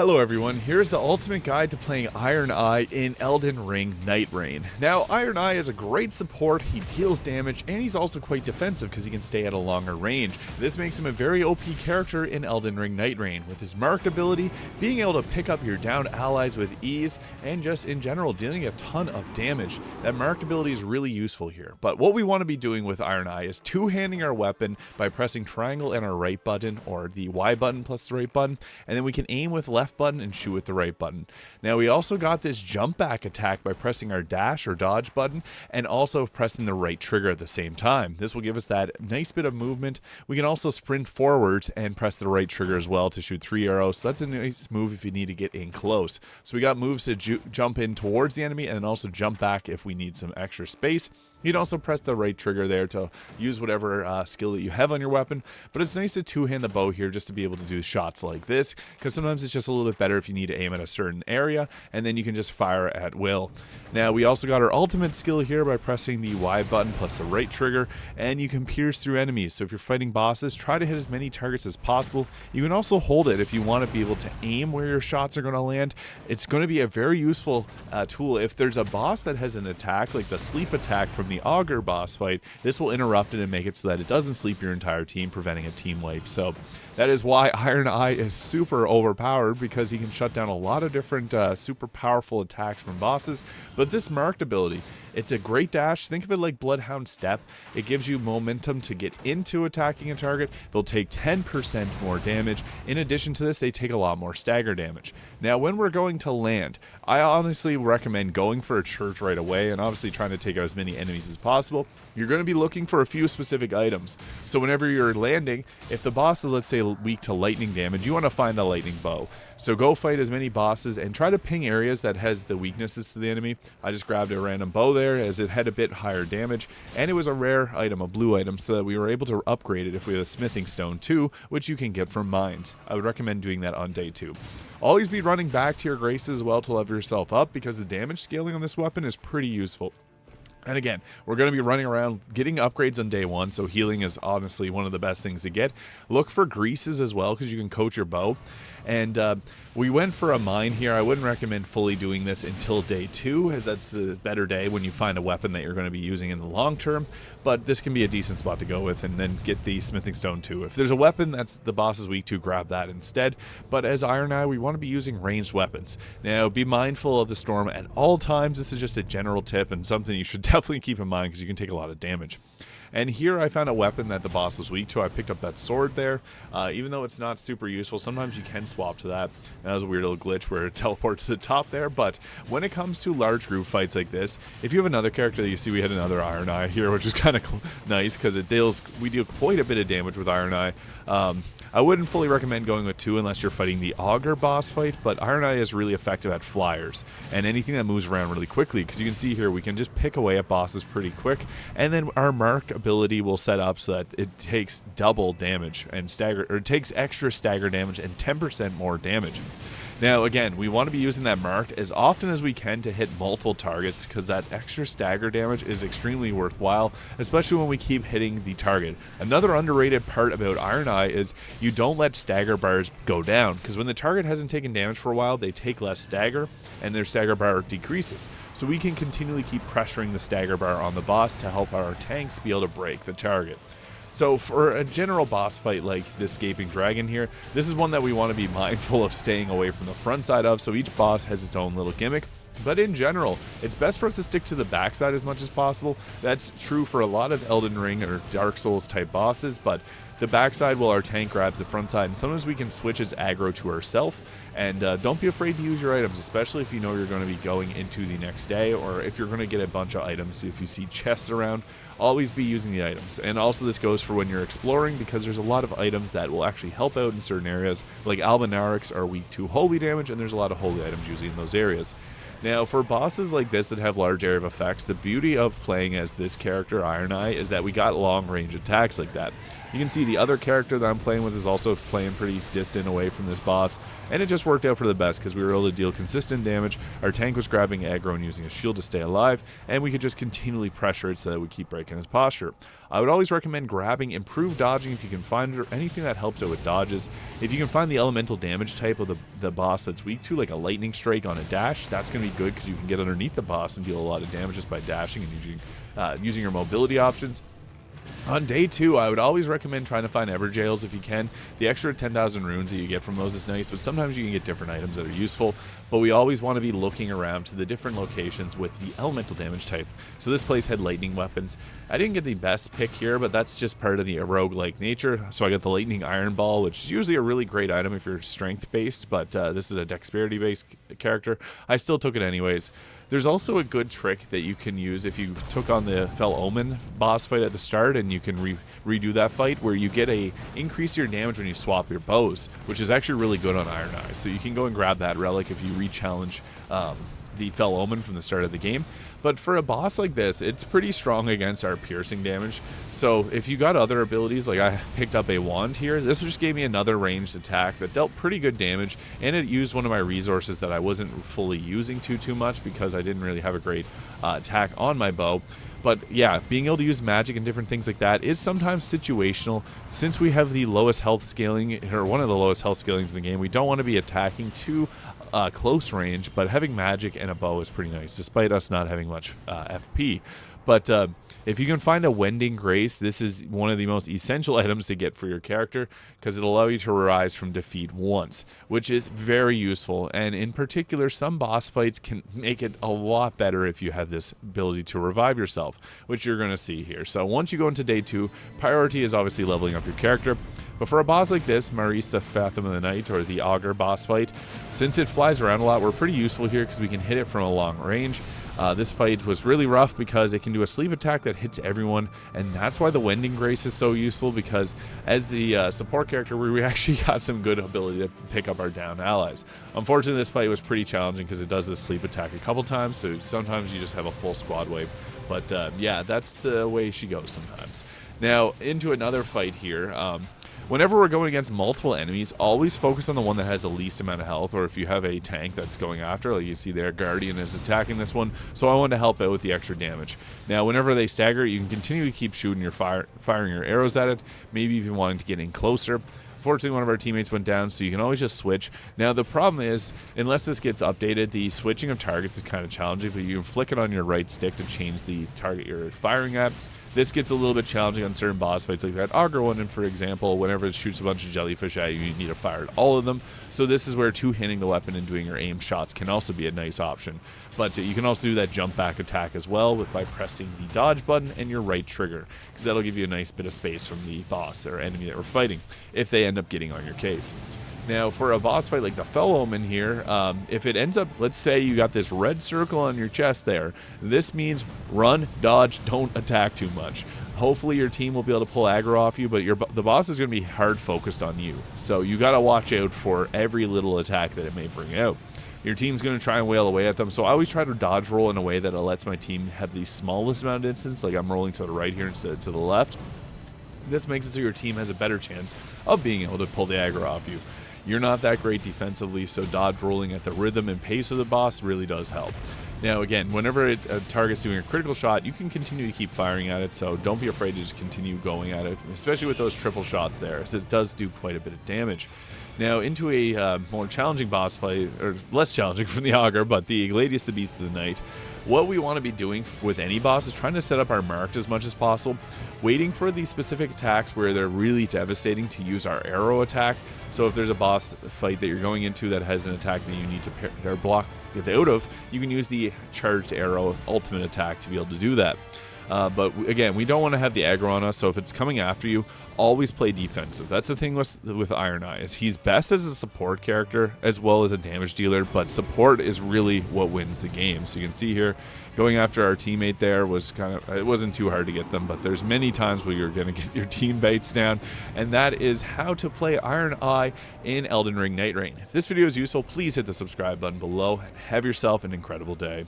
Hello everyone, here's the ultimate guide to playing Ironeye in Elden Ring Nightreign. Now, Ironeye is a great support, he deals damage, and he's also quite defensive because he can stay at a longer range. This makes him a very OP character in Elden Ring Nightreign, with his marked ability, being able to pick up your downed allies with ease, and just in general dealing a ton of damage. That marked ability is really useful here, but what we want to be doing with Ironeye is two-handing our weapon by pressing triangle and our right button, or the Y button plus the right button, and then we can aim with left button and shoot with the right button. Now we also got this jump back attack by pressing our dash or dodge button and also pressing the right trigger at the same time. This will give us that nice bit of movement. We can also sprint forwards and press the right trigger as well to shoot 3 arrows. So that's a nice move if you need to get in close. So we got moves to jump in towards the enemy and then also jump back if we need some extra space. You can also press the right trigger there to use whatever skill that you have on your weapon, but it's nice to two-hand the bow here just to be able to do shots like this, because sometimes it's just a little bit better if you need to aim at a certain area, and then you can just fire at will. Now, we also got our ultimate skill here by pressing the Y button plus the right trigger, and you can pierce through enemies. So if you're fighting bosses, try to hit as many targets as possible. You can also hold it if you want to be able to aim where your shots are going to land. It's going to be a very useful tool. If there's a boss that has an attack, like the sleep attack from the aggro'd boss fight, this will interrupt it and make it so that it doesn't sleep your entire team, preventing a team wipe. So that is why Ironeye is super overpowered, because he can shut down a lot of different super powerful attacks from bosses. But this marked ability, it's a great dash. Think of it like Bloodhound Step. It gives you momentum to get into attacking a target. They'll take 10% more damage. In addition to this, they take a lot more stagger damage. Now, when we're going to land, I honestly recommend going for a church right away and obviously trying to take out as many enemies as possible. You're going to be looking for a few specific items. So whenever you're landing, if the boss is, let's say, weak to lightning damage, you want to find the lightning bow. So go fight as many bosses and try to ping areas that has the weaknesses to the enemy. I just grabbed a random bow there as it had a bit higher damage, and it was a rare item, a blue item, so that we were able to upgrade it if we have a smithing stone too, which you can get from mines. I would recommend doing that on day 2. Always be running back to your graces as well to level yourself up, because the damage scaling on this weapon is pretty useful. And again, we're going to be running around getting upgrades on day 1, so healing is honestly one of the best things to get. Look for greases as well, because you can coat your bow. And we went for a mine here. I wouldn't recommend fully doing this until day 2, as that's the better day when you find a weapon that you're going to be using in the long term. But this can be a decent spot to go with, and then get the smithing stone too. If there's a weapon that's the boss is weak to, grab that instead. But as Ironeye, we want to be using ranged weapons. Now, be mindful of the storm at all times. This is just a general tip and something you should definitely keep in mind, because you can take a lot of damage. And here I found a weapon that the boss was weak to. I picked up that sword there. Even though it's not super useful, sometimes you can swap to that. That was a weird little glitch where it teleports to the top there. But when it comes to large group fights like this, if you have another character that you see, we had another Ironeye here, which is kind of nice, because we deal quite a bit of damage with Ironeye. I wouldn't fully recommend going with 2 unless you're fighting the aggro'd boss fight, but Ironeye is really effective at flyers and anything that moves around really quickly, because you can see here we can just pick away at bosses pretty quick, and then our mark ability will set up so that it takes double damage and it takes extra stagger damage and 10% more damage. Now, again, we want to be using that marked as often as we can to hit multiple targets, because that extra stagger damage is extremely worthwhile, especially when we keep hitting the target. Another underrated part about Ironeye is you don't let stagger bars go down, because when the target hasn't taken damage for a while, they take less stagger, and their stagger bar decreases. So we can continually keep pressuring the stagger bar on the boss to help our tanks be able to break the target. So for a general boss fight like this Gaping Dragon here, this is one that we want to be mindful of staying away from the front side of, so each boss has its own little gimmick. But in general, it's best for us to stick to the backside as much as possible. That's true for a lot of Elden Ring or Dark Souls type bosses, but the backside while our tank grabs the front side, and sometimes we can switch its aggro to ourself. And don't be afraid to use your items, especially if you know you're going to be going into the next day, or if you're going to get a bunch of items. If you see chests around, always be using the items. And also this goes for when you're exploring, because there's a lot of items that will actually help out in certain areas, like Albinarics are weak to holy damage, and there's a lot of holy items usually in those areas. Now, for bosses like this that have large area of effects, the beauty of playing as this character, Ironeye, is that we got long range attacks like that. You can see the other character that I'm playing with is also playing pretty distant away from this boss, and it just worked out for the best because we were able to deal consistent damage. Our tank was grabbing aggro and using a shield to stay alive, and we could just continually pressure it so that we keep breaking his posture. I would always recommend grabbing improved dodging if you can find it, or anything that helps out with dodges. If you can find the elemental damage type of the boss that's weak to, like a lightning strike on a dash, that's going to be good because you can get underneath the boss and deal a lot of damage just by dashing and using your mobility options. On day 2, I would always recommend trying to find Everjails if you can. The extra 10,000 runes that you get from those is nice, but sometimes you can get different items that are useful. But we always want to be looking around to the different locations with the elemental damage type. So this place had lightning weapons. I didn't get the best pick here, but that's just part of the rogue-like nature. So I got the lightning iron ball, which is usually a really great item if you're strength-based, but this is a dexterity-based character. I still took it anyways. There's also a good trick that you can use if you took on the Fell Omen boss fight at the start, and you can redo that fight, where you get a increase your damage when you swap your bows, which is actually really good on Ironeye. So you can go and grab that relic if you re-challenge the Fell Omen from the start of the game. But for a boss like this, it's pretty strong against our piercing damage. So if you got other abilities, like I picked up a wand here, this just gave me another ranged attack that dealt pretty good damage, and it used one of my resources that I wasn't fully using too much because I didn't really have a great attack on my bow. But yeah, being able to use magic and different things like that is sometimes situational. Since we have the lowest health scaling, or one of the lowest health scalings in the game, we don't want to be attacking too close range, but having magic and a bow is pretty nice, despite us not having much FP. But if you can find a Wending Grace, this is one of the most essential items to get for your character, because it'll allow you to rise from defeat once, which is very useful. And in particular, some boss fights can make it a lot better if you have this ability to revive yourself, which you're going to see here. So once you go into day 2, priority is obviously leveling up your character. But for a boss like this, Maurice the Phantom of the Night, or the Augur boss fight, since it flies around a lot, we're pretty useful here because we can hit it from a long range. This fight was really rough because it can do a sleep attack that hits everyone, and that's why the Wending Grace is so useful, because as the support character, we actually got some good ability to pick up our down allies. Unfortunately, this fight was pretty challenging because it does this sleep attack a couple times, so sometimes you just have a full squad wipe. But yeah, that's the way she goes sometimes. Now, into another fight here. Whenever we're going against multiple enemies, always focus on the one that has the least amount of health, or if you have a tank that's going after, like you see there, Guardian is attacking this one, so I wanted to help out with the extra damage. Now, whenever they stagger, you can continue to keep shooting your firing your arrows at it, maybe even wanting to get in closer. Fortunately, one of our teammates went down, so you can always just switch. Now, the problem is, unless this gets updated, the switching of targets is kind of challenging, but you can flick it on your right stick to change the target you're firing at. This gets a little bit challenging on certain boss fights like that aggro'd one, and for example, whenever it shoots a bunch of jellyfish at you, you need to fire at all of them. So this is where two-handing the weapon and doing your aim shots can also be a nice option. But you can also do that jump back attack as well by pressing the dodge button and your right trigger, because that'll give you a nice bit of space from the boss or enemy that we're fighting if they end up getting on your case. Now, for a boss fight like the Fell Omen here, if it ends up, let's say you got this red circle on your chest there, this means run, dodge, don't attack too much. Hopefully your team will be able to pull aggro off you, but the boss is going to be hard focused on you. So you got to watch out for every little attack that it may bring out. Your team's going to try and wail away at them, so I always try to dodge roll in a way that lets my team have the smallest amount of distance, like I'm rolling to the right here instead of to the left. This makes it so your team has a better chance of being able to pull the aggro off you. You're not that great defensively, so dodge rolling at the rhythm and pace of the boss really does help. Now again, whenever a target's doing a critical shot, you can continue to keep firing at it, so don't be afraid to just continue going at it, especially with those triple shots there, as it does do quite a bit of damage. Now into a more challenging boss fight, or less challenging from the Augur, but the Gladius, the Beast of the Night. What we want to be doing with any boss is trying to set up our marked as much as possible, waiting for the specific attacks where they're really devastating to use our arrow attack. So if there's a boss fight that you're going into that has an attack that you need to block it out of, you can use the charged arrow ultimate attack to be able to do that. But again, we don't want to have the aggro on us, so if it's coming after you, always play defensive. That's the thing with Ironeye, is he's best as a support character as well as a damage dealer, but support is really what wins the game. So you can see here, going after our teammate there was it wasn't too hard to get them, but there's many times where you're going to get your teammates down, and that is how to play Ironeye in Elden Ring Nightreign. If this video is useful, please hit the subscribe button below, and have yourself an incredible day.